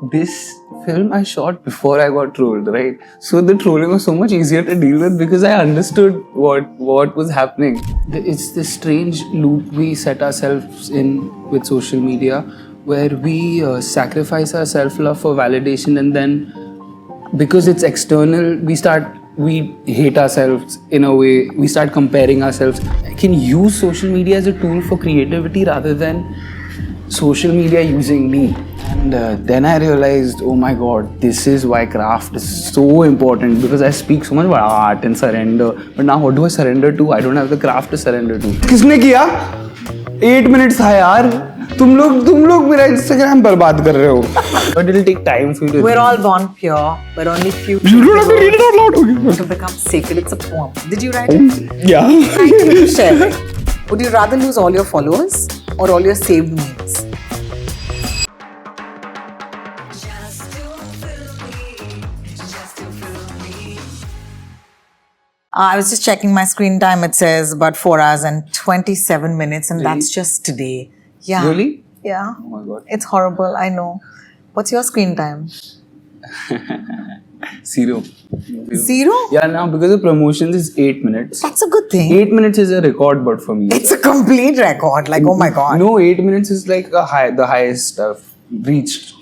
this film I shot before I got trolled, right? So the trolling was so much easier to deal with because I understood what was happening. It's this strange loop we set ourselves in with social media where we sacrifice our self-love for validation, and then because it's external, we hate ourselves in a way. We start comparing ourselves. I can use social media as a tool for creativity rather than social media using me. And then I realized, oh my god, this is why craft is so important, because I speak so much about art and surrender. But now what do I surrender to? I don't have the craft to surrender to. किसने किया? 8 minutes था यार. तुम लोग मेरा Instagram बर्बाद कर रहे हो. But it'll take time for you to. We're all born pure, but only few. You don't have to read it out loud. Okay. To become sacred, it's a poem. Did you write it? Yeah. Thank you for sharing. Would you rather lose all your followers or all your saved memes? I was just checking my screen time. It says about 4 hours and 27 minutes, and Really? that's just today. Yeah. Really? Yeah. Oh my god. It's horrible, I know. What's your screen time? Zero. Zero? Yeah, now because of promotions is 8 minutes. That's a good thing. 8 minutes is a record, but for me. It's a complete record. Like, oh my god. No, 8 minutes is like the highest I've reached.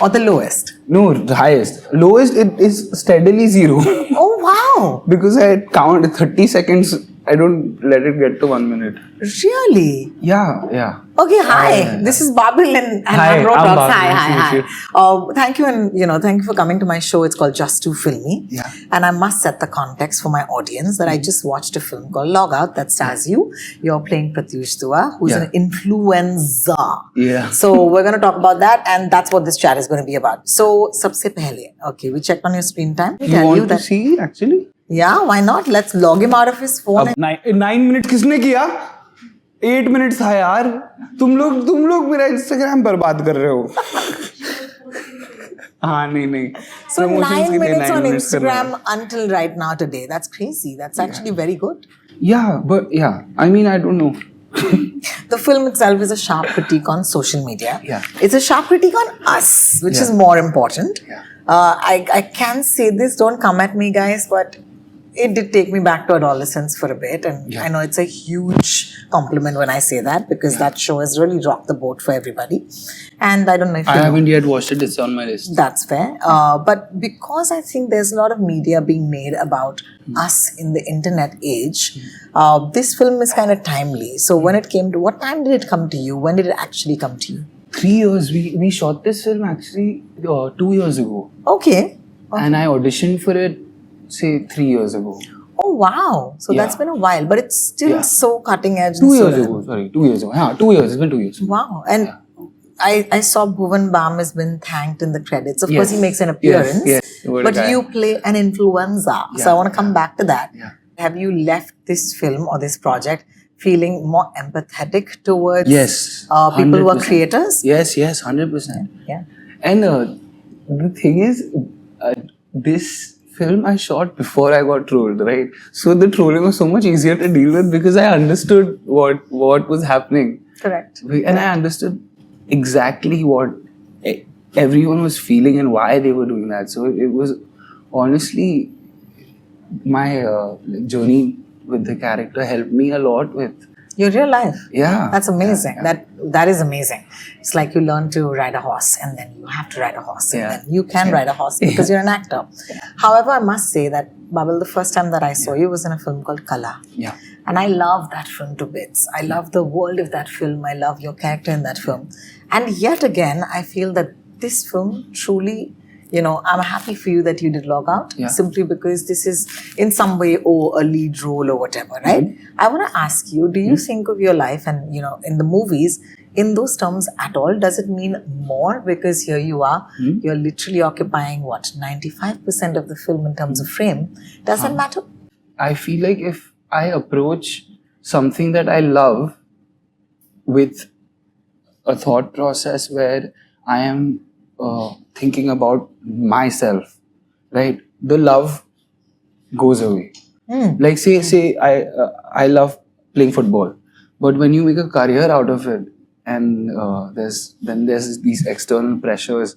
Or the lowest. No, the highest. Lowest, it is steadily zero. Oh wow. Because I count 30 seconds, I don't let it get to 1 minute. Really? Yeah. Okay, hi. This is Babil and Hi, Road I'm Dogs. Babil. Hi. Nice to meet Thank you, and thank you for coming to my show. It's called Just Too Filmy. Yeah. And I must set the context for my audience that I just watched a film called Logout that stars you. You're playing Pratyush Dua, who's Yeah. an influencer. Yeah. So we're going to talk about that, and that's what this chat is going to be about. So, sabse pehle, okay, we checked on your screen time. You want to see actually? Yeah, why not? Let's log him out of his phone. अब 9 minutes किसने किया? 8 minutes था यार. तुम लोग मेरा Instagram बर्बाद कर रहे हो. हाँ नहीं. So Promotions 9 के लिए minutes 9 on minutes करना. Instagram until right now today. That's crazy. That's actually very good. Yeah, but yeah. I mean, I don't know. The film itself is a sharp critique on social media. Yeah. It's a sharp critique on us, which is Yeah. more important. Yeah. I can say this, don't come at me guys, but it did take me back to adolescence for a bit, and Yeah. I know it's a huge compliment when I say that, because that show has really rocked the boat for everybody. And I don't know if I you know. haven't yet watched it. It's on my list. That's fair. But because I think there's a lot of media being made about us in the internet age, this film is kind of timely. So when it came to, what time did it come to you? When did it actually come to you? 3 years. We shot this film actually 2 years ago. Okay. And I auditioned for it, say 3 years ago. Oh, wow. So Yeah. that's been a while, but it's still Yeah. so cutting edge. 2 and so- years ago. Sorry, 2 years ago. Yeah, 2 years. It's been 2 years. Wow. And I saw Bhuvan Bam has been thanked in the credits. Of course, Yes. he makes an appearance. Yes. What a But guy. you play an influencer. So Yeah. I want to come back to that. Yeah. Have you left this film or this project feeling more empathetic towards Yes. people who are 100%. creators? Yes, 100%. Yeah. And the thing is, this film I shot before I got trolled, right? So the trolling was so much easier to deal with because I understood what was happening. Correct. And I understood exactly what everyone was feeling and why they were doing that. So it was honestly my journey with the character helped me a lot with. Your real life. Yeah. That's amazing. Yeah. That is amazing. It's like you learn to ride a horse, and then you have to ride a horse, and Yeah. then you can ride a horse because you're an actor. However, I must say that, Babil, the first time that I saw you was in a film called Kala. Yeah. And I love that film to bits. I love the world of that film. I love your character in that film. And yet again, I feel that this film truly, I'm happy for you that you did Logout, Yeah. simply because this is in some way a lead role or whatever, right? I want to ask you, do you think of your life and, in the movies, in those terms at all? Does it mean more? Because here you are, you're literally occupying 95% of the film in terms of frame. Does that matter? I feel like if I approach something that I love with a thought process where I am thinking about myself, right? The love goes away. Like say I love playing football, but when you make a career out of it, and there's these external pressures,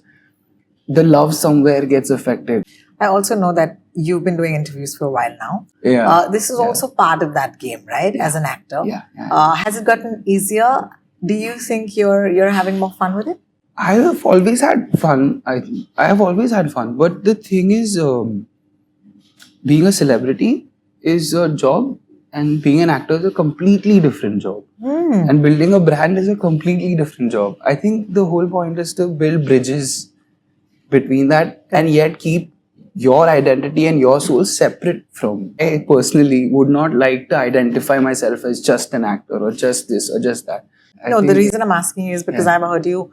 the love somewhere gets affected. I also know that you've been doing interviews for a while now. Yeah. This is also part of that game, right? As an actor. Yeah. Has it gotten easier? Do you think you're having more fun with it? I have always had fun. I have always had fun. But the thing is, being a celebrity is a job, and being an actor is a completely different job. And building a brand is a completely different job. I think the whole point is to build bridges between that and yet keep your identity and your soul separate from. I personally would not like to identify myself as just an actor or just this or just that. No, the reason I'm asking is because I've heard you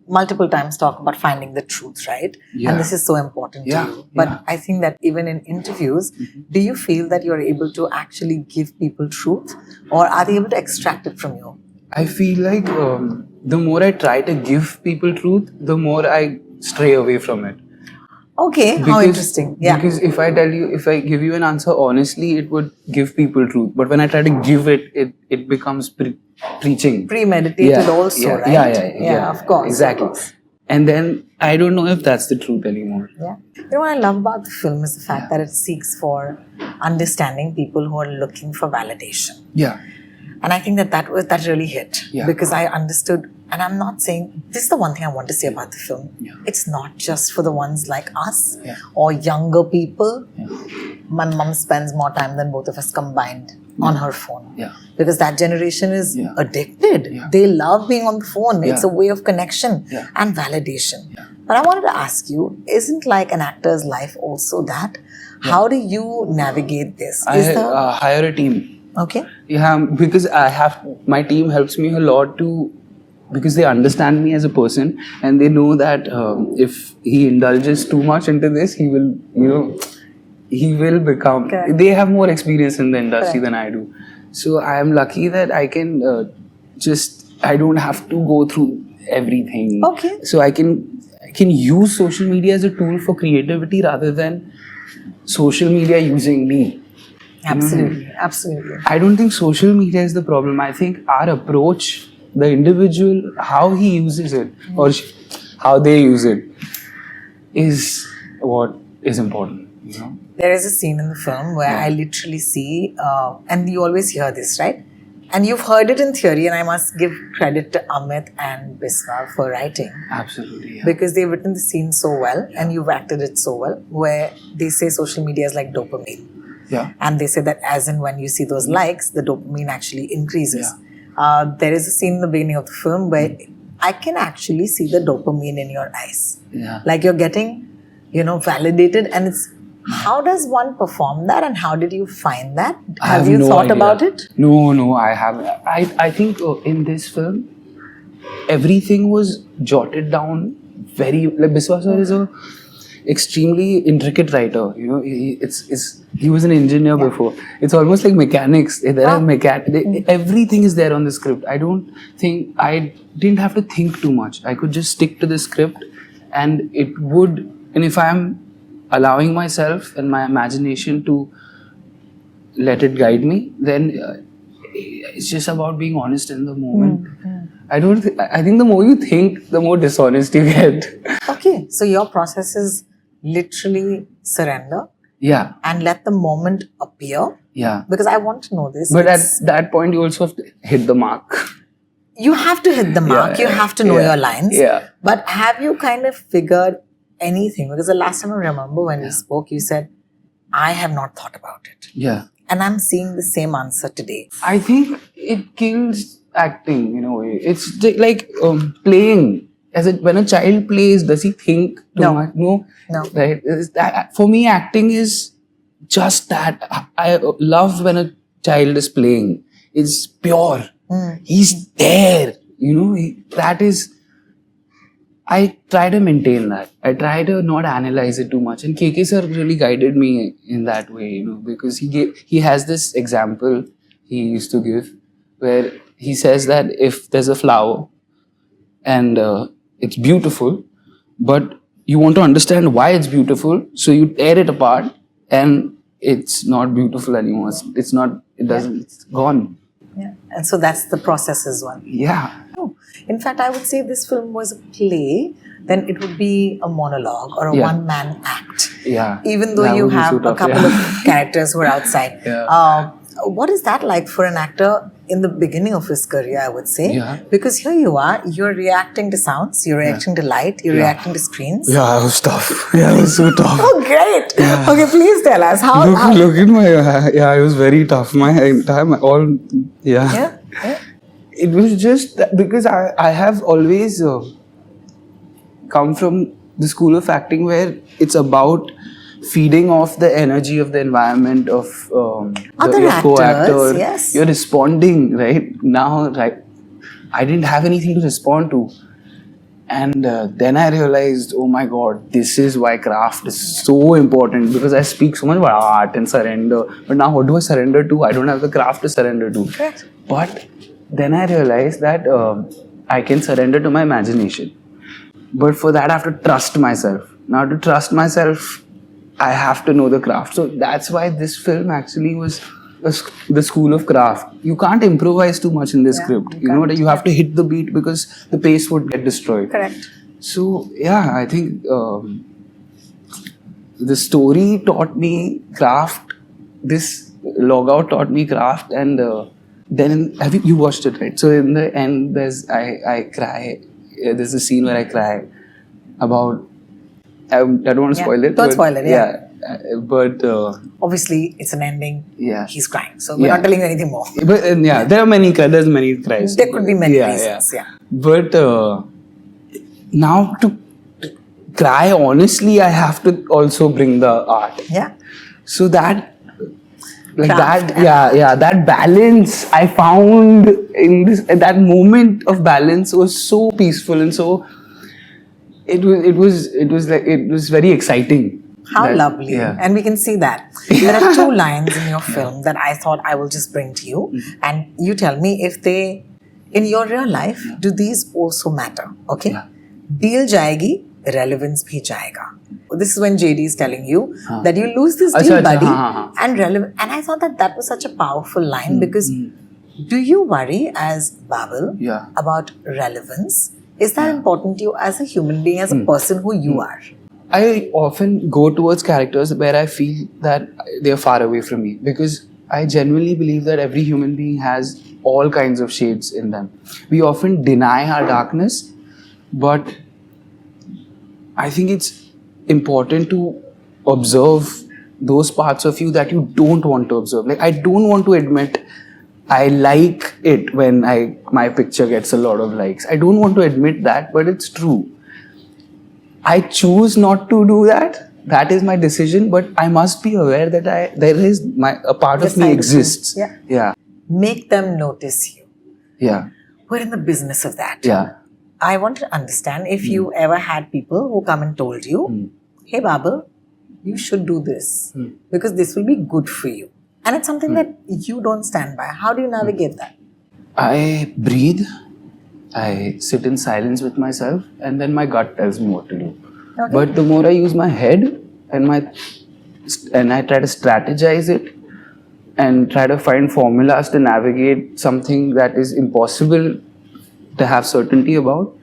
multiple times talk about finding the truth, right? Yeah. And this is so important to you. But I think that even in interviews, do you feel that you're able to actually give people truth, or are they able to extract it from you? I feel like the more I try to give people truth, the more I stray away from it. Okay, how interesting. Yeah. Because if I give you an answer honestly, it would give people truth. But when I try to give it becomes preaching. Premeditated also, right? Yeah, of course. Exactly. Of course. And then I don't know if that's the truth anymore. Yeah. You know what I love about the film is the fact that it seeks for understanding people who are looking for validation. Yeah. And I think that really hit. Yeah. Because I understood, and I'm not saying, this is the one thing I want to say about the film. Yeah. It's not just for the ones like us or younger people. Yeah. My mom spends more time than both of us combined on her phone. Yeah. Because that generation is addicted. Yeah. They love being on the phone. It's a way of connection Yeah. and validation. Yeah. But I wanted to ask you, isn't like an actor's life also that? Yeah. How do you navigate this? Hire a team. Okay. Yeah, because my team helps me a lot because they understand me as a person, and they know that if he indulges too much into this, he will become. Correct. They have more experience in the industry Correct. than I do, so I am lucky that I can I don't have to go through everything. Okay. So I can use social media as a tool for creativity rather than social media using me. Absolutely, absolutely. I don't think social media is the problem. I think our approach, the individual, how he uses it or how they use it is what is important. You know? There is a scene in the film where I literally see, and you always hear this, right? And you've heard it in theory, and I must give credit to Amit and Biswa for writing. Absolutely. Yeah. Because they've written the scene so well, and you've acted it so well, where they say social media is like dopamine. Yeah. And they say that as in when you see those likes, the dopamine actually increases. There is a scene in the beginning of the film where I can actually see the dopamine in your eyes. Yeah. Like you're getting, validated, and it's, how does one perform that, and how did you find that? Have you thought about it? No, I haven't. I think in this film, everything was jotted down very, like Biswa sir is a extremely intricate writer. He was an engineer before. It's almost like mechanics. Everything is there on the script. I didn't have to think too much. I could just stick to the script, and if I'm allowing myself and my imagination to let it guide me, then it's just about being honest in the moment. I think the more you think, the more dishonest you get. Okay, so your process is literally surrender. Yeah. And let the moment appear. Yeah. Because I want to know this. But at that point, you also have to hit the mark. You have to hit the mark. You have to know your lines. Yeah. But have you kind of figured anything? Because the last time I remember when we spoke, you said, I have not thought about it. Yeah. And I'm seeing the same answer today. I think it kills acting in a way. It's like playing. When a child plays, does he think too much? No. Right? For me, acting is just that. I love when a child is playing. It's pure. He's there. That is. I try to maintain that. I try to not analyze it too much. And KK sir really guided me in that way, because he has this example he used to give where he says that if there's a flower and it's beautiful, but you want to understand why it's beautiful, so you tear it apart and it's not beautiful anymore. It's gone. Yeah. And so that's the process as well. Yeah. In fact, I would say this film was a play then it would be a monologue or a Yeah. one-man act. Yeah. Even though That you would be have so a tough, couple yeah. of characters who are outside. Yeah. What is that like for an actor in the beginning of his career, I would say? Yeah. Because here you are, you're reacting to sounds, you're reacting to light, you're reacting to screens. Yeah, it was tough. Yeah, it was so tough. Oh, great. Okay, please tell us how. Look at my, yeah, it was very tough. My entire, yeah. Yeah. It was just that because I have always come from the school of acting where it's about feeding off the energy of the environment of Other your actors, co-actor. yes. You're responding, right? Now, right? I didn't have anything to respond to. And then I realized, oh my God, this is why craft is so important, because I speak so much about art and surrender. But now what do I surrender to? I don't have the craft to surrender to. Correct. But then I realized that I can surrender to my imagination. But for that, I have to trust myself. Now, to trust myself, I have to know the craft. So that's why this film actually was the school of craft. You can't improvise too much in this script. You know what? You have to hit the beat because the pace would get destroyed. Correct. So yeah, I think the story taught me craft. This Logout taught me craft, and then have you watched it, right? So in the end, I cry. There's a scene where I cry about. I don't want to spoil it. Don't spoil it. Yeah. But Obviously, it's an ending. Yeah. He's crying, so we're not telling you anything more. But there's many cries. There could be many reasons. Yeah. But now to cry honestly, I have to also bring the art. Yeah. So that. Like Craft. that balance I found in this, that moment of balance was so peaceful and so it was very exciting. How lovely. Yeah. And we can see that. There are two lines in your film that I thought I will just bring to you. And you tell me if they, in your real life, do these also matter? Okay? Yeah. Deal jayegi, relevance bhi jayega. This is when JD is telling you that you lose this Acha, deal, acha, buddy, and relevant. And I thought that was such a powerful line because do you worry as Babil Yeah. about relevance? Is that important to you as a human being, as a person who you are? I often go towards characters where I feel that they are far away from me, because I genuinely believe that every human being has all kinds of shades in them. We often deny our darkness, but I think it's important to observe those parts of you that you don't want to observe. Like, I don't want to admit I like it when my picture gets a lot of likes. I don't want to admit that, but it's true. I choose not to do that. That is my decision, but I must be aware that a part of me exists. Yeah. Yeah. Make them notice you. Yeah. We're in the business of that. Yeah. I want to understand if you ever had people who come and told you, hey Babil, you should do this because this will be good for you. And it's something that you don't stand by. How do you navigate that? I breathe. I sit in silence with myself, and then my gut tells me what to do. Okay. But the more I use my head and I try to strategize it and try to find formulas to navigate something that is impossible to have certainty about,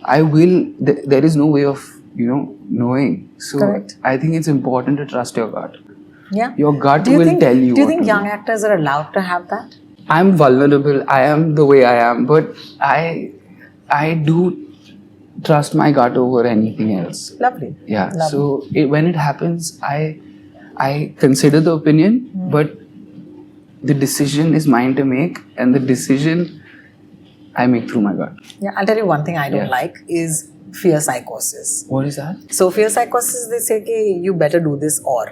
there is no way of knowing. So Correct. I think it's important to trust your gut. Yeah. Your gut will tell you. Do you what think to young do. actors are allowed to have that? I'm vulnerable. I am the way I am, but I do trust my gut over anything else. Lovely. Yeah. Lovely. So when it happens, I consider the opinion, but the decision is mine to make, and the decision I make through my gut. Yeah, I'll tell you one thing I don't Yeah. like is fear psychosis. What is that? So fear psychosis, they say, okay, you better do this or,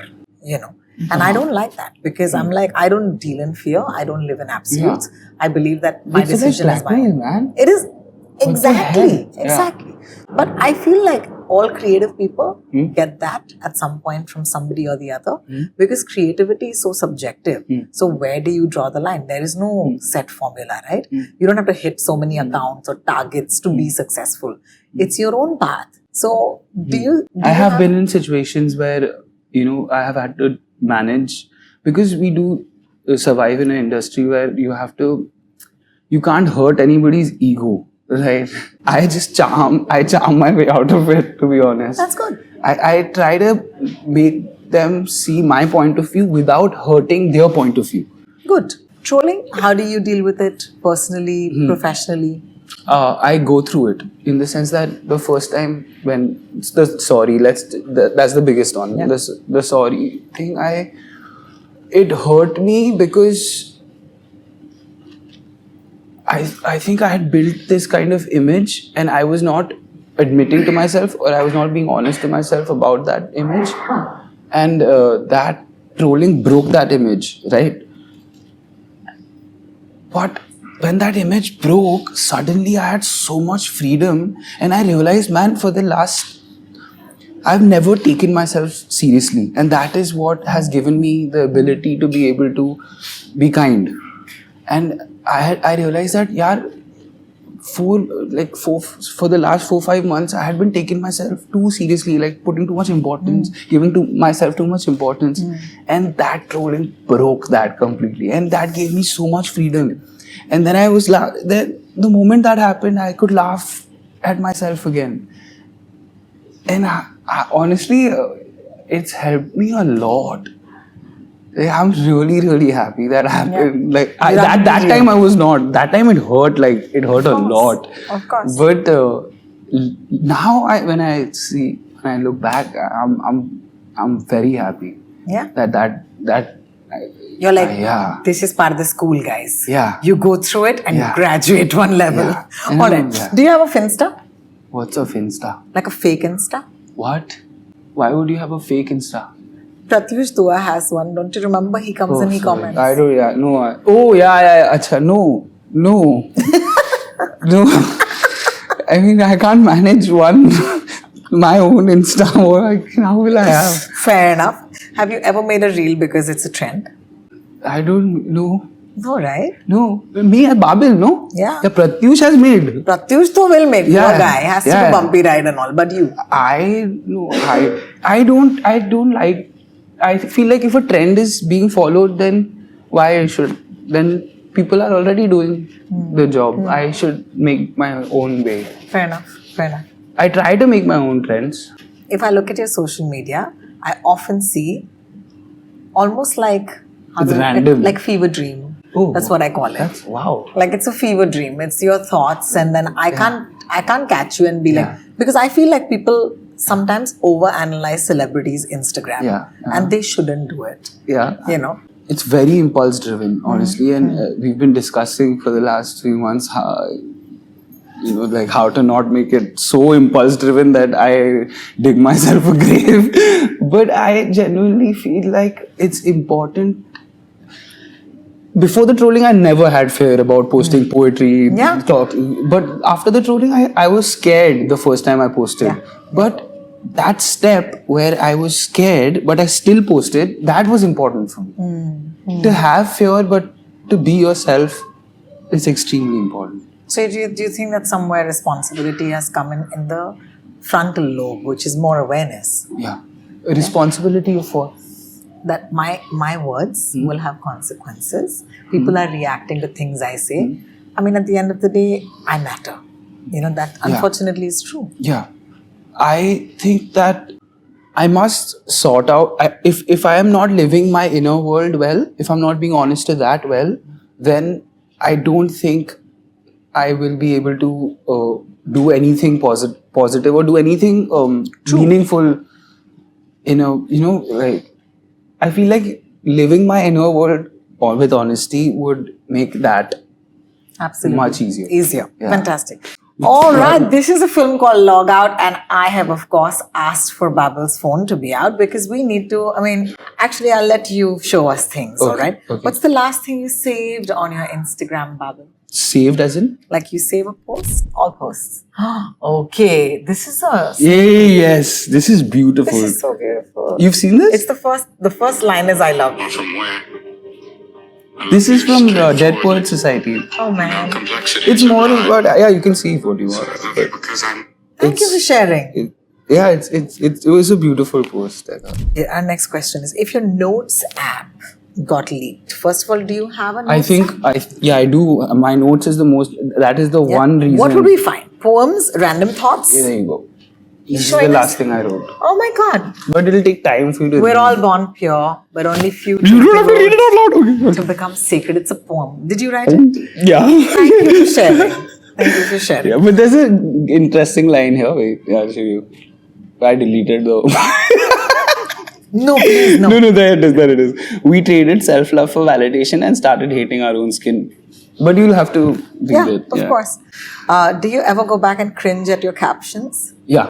And I don't like that because I'm like, I don't deal in fear. I don't live in absolutes. I believe that my It's like decision is blackmail, mine. man. It is exactly. Yeah. But I feel like all creative people get that at some point from somebody or the other because creativity is so subjective. So where do you draw the line? There is no set formula, right? You don't have to hit so many accounts or targets to be successful. It's your own path. So I have been in situations where, I have had to manage, because we do survive in an industry where you can't hurt anybody's ego. right? I charm my way out of it, to be honest. That's good. I try to make them see my point of view without hurting their point of view. Good. Trolling, how do you deal with it personally, professionally? I go through it in the sense that the first time when it's the sorry, that's the biggest one. Yeah. The sorry thing, it hurt me because I think I had built this kind of image and I was not admitting to myself, or I was not being honest to myself about that image, and that trolling broke that image, right? But when that image broke, suddenly I had so much freedom, and I realized, man, I've never taken myself seriously, and that is what has given me the ability to be able to be kind. And I realized that, for the last 4-5 months, I had been taking myself too seriously, like putting too much importance, giving to myself too much importance, and that trolling broke that completely, and that gave me so much freedom. And then the moment that happened, I could laugh at myself again, and I honestly, it's helped me a lot. I'm really, really happy that happened. Yeah. That time I was not. That time it hurt. It hurt a lot. Of course. But now, when I look back, I'm very happy. Yeah. That. You're like, this is part of the school, guys. Yeah. You go through it and you graduate one level. Yeah. All right. Yeah. Do you have a Finsta? What's a Finsta? Like a fake Insta? What? Why would you have a fake Insta? Pratyush Dua has one. Don't you remember? He comes and he comments. I don't. Yeah. No. Achha. No. No. I mean, I can't manage my own Insta. How will I have? Fair enough. Have you ever made a reel because it's a trend? I don't know. No, right? No. Me and Babil, no? Yeah. Pratyush has made. Pratyush though will make. Yeah. Poor guy has to do bumpy ride and all. But you? I don't like. I feel like if a trend is being followed, then why should? Then people are already doing the job. I should make my own way. Fair enough. Fair enough. I try to make my own trends. If I look at your social media, I often see almost like It's random. like fever dream. Oh, that's what I call it. That's wow. Like it's a fever dream. It's your thoughts, and then I can't catch you and be like, because I feel like people sometimes overanalyze celebrities' Instagram, and they shouldn't do it. Yeah, you know, it's very impulse driven, honestly, and we've been discussing for the last 3 months how, how to not make it so impulse driven that I dig myself a grave. But I genuinely feel like it's important. Before the trolling, I never had fear about posting poetry, talking. But after the trolling, I was scared the first time I posted. Yeah. But that step where I was scared, but I still posted, that was important for me. To have fear, but to be yourself is extremely important. So do you think that somewhere responsibility has come in the frontal lobe, which is more awareness? Yeah. A responsibility of what? That my words will have consequences. People are reacting to things I say. I mean, at the end of the day, I matter. That unfortunately is true. Yeah. I think that I must sort out, if I am not living my inner world well, if I'm not being honest to that well, then I don't think I will be able to do anything positive or do anything meaningful. I feel like living my inner world with honesty would make that absolutely much easier. Yeah. Fantastic. All right, this is a film called Logout, and I have, of course, asked for Babil's phone to be out because we need to. Actually, I'll let you show us things. Okay, all right. okay. What's the last thing you saved on your Instagram, Babil? Saved as in? Like you save a post? All posts. Okay, this is a. Yes, this is beautiful. This is so beautiful. You've seen this? It's the first line is "I love you." From where? This is from Dead Poet Society. Oh man! It's more about you can see what you want. I love you because I'm. Thank you for sharing. It was a beautiful post. Our next question is: if your notes app got leaked? First of all, do you have a notes I think, I do. My notes is the most, that is the app? one reason. What would we find? Poems, random thoughts? Yeah, there you go. This is showing the us? last thing I wrote. Oh my God. But it'll take time for you to We're read. all born pure, but only few You don't have to read it out loud. Okay. to become sacred. It's a poem. Did you write it? Yeah. Thank you for sharing. Thank you for sharing. Yeah, but there's an interesting line here. Wait, I'll show you. I deleted though. No, please, no. No, there it is. We traded self-love for validation and started hating our own skin. But you'll have to read Yeah, it. of course. Do you ever go back and cringe at your captions? Yeah.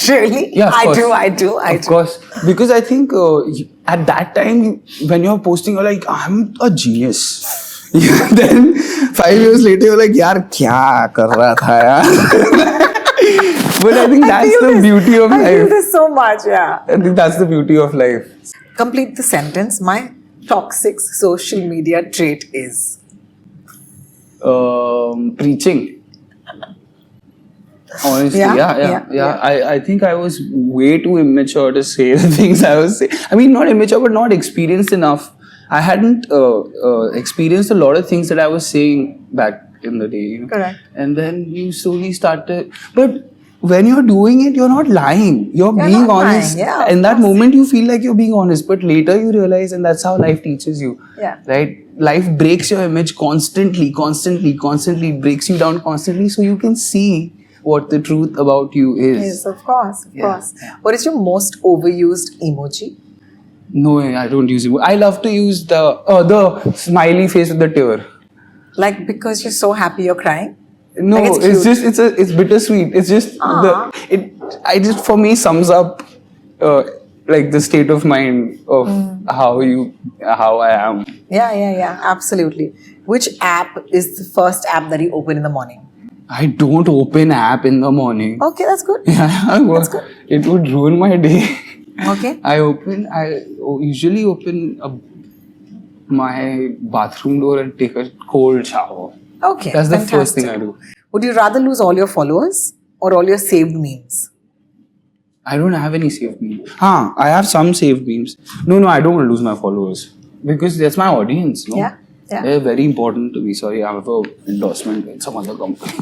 Really? Yeah, of course. I do. Of course. Because I think at that time, when you're posting, you're like, I'm a genius. Yeah, then 5 years later, you're like, yaar, kya kar raha tha yaar? But I think that's the beauty of I feel life. this so much, yeah. I think that's the beauty of life. Complete the sentence. My toxic social media trait is. Preaching. Honestly, Yeah. I think I was way too immature to say the things I was saying. I mean, not immature, but not experienced enough. I hadn't experienced a lot of things that I was saying back in the day. You know? Correct. And then you slowly started. But when you're doing it, you're not lying. You're being not lying, honest. yeah, of In that course. moment, you feel like you're being honest. But later you realize, and that's how life teaches you. Yeah. Right? Life breaks your image constantly. It breaks you down constantly so you can see what the truth about you is. Yes, of course. Of Yeah, course. yeah. What is your most overused emoji? No, I don't use it. I love to use the smiley face with the tear. Like because you're so happy you're crying? No, Like it's it's just it's bittersweet. It's just for me sums up like the state of mind of how I am. Yeah. Absolutely. Which app is the first app that you open in the morning? I don't open app in the morning. Okay, that's good. That's good. It would ruin my day. Okay. I usually open my bathroom door and take a cold shower. Okay. That's the fantastic. first thing I do. Would you rather lose all your followers or all your saved memes? I don't have any saved memes. I have some saved memes. No, I don't want to lose my followers because that's my audience. No? Yeah. They're very important to me. Sorry, I have an endorsement with some other company.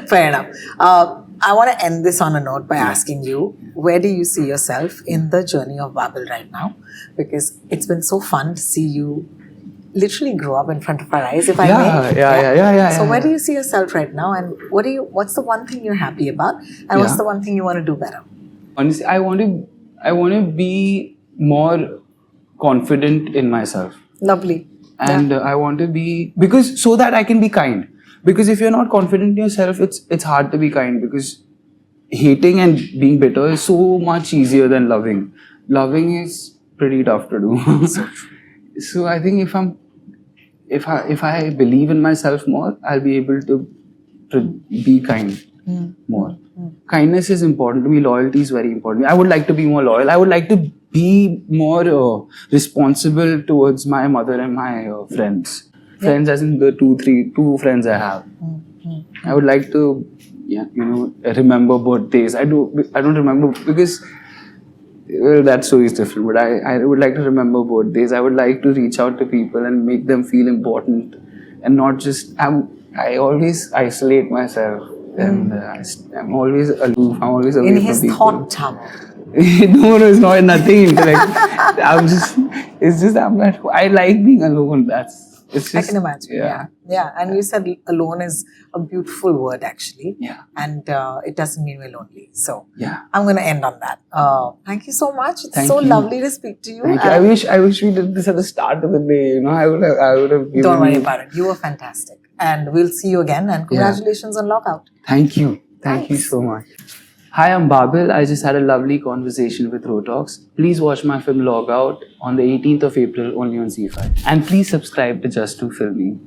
Fair enough. I want to end this on a note by asking you, where do you see yourself in the journey of Babil right now? Because it's been so fun to see you literally grow up in front of our eyes, if I may. Yeah. So where do you see yourself right now, and what's the one thing you're happy about, and what's the one thing you want to do better? Honestly, I want to be more confident in myself. Lovely. And I want to be, because so that I can be kind. Because if you're not confident in yourself, it's hard to be kind, because hating and being bitter is so much easier than loving. Loving is pretty tough to do. So I think if I believe in myself more, I'll be able to be kind more. Kindness is important to me. Loyalty is very important. I would like to be more loyal. I would like to be more responsible towards my mother and my friends. Friends as in the two friends I have. I would like to, remember birthdays. I don't remember because that story is different. But I would like to remember birthdays. I would like to reach out to people and make them feel important, and not just. I always isolate myself, and I'm always aloof. I'm always away In from his people. thought tub. No, it's not nothing intellect. I like being alone. I can imagine. Yeah. And you said alone is a beautiful word, actually. Yeah. And it doesn't mean we're lonely. So Yeah. I'm going to end on that. Thank you so much. It's Thank so you. lovely to speak to you. Thank you. I wish we did this at the start of the day. I would have given Don't worry you. about it. You were fantastic. And we'll see you again. And congratulations on Logout. Thank you. Thank you so much. Hi, I'm Babil. I just had a lovely conversation with Rotox. Please watch my film Logout on the 18th of April only on Z5. And please subscribe to Just Too Filmy.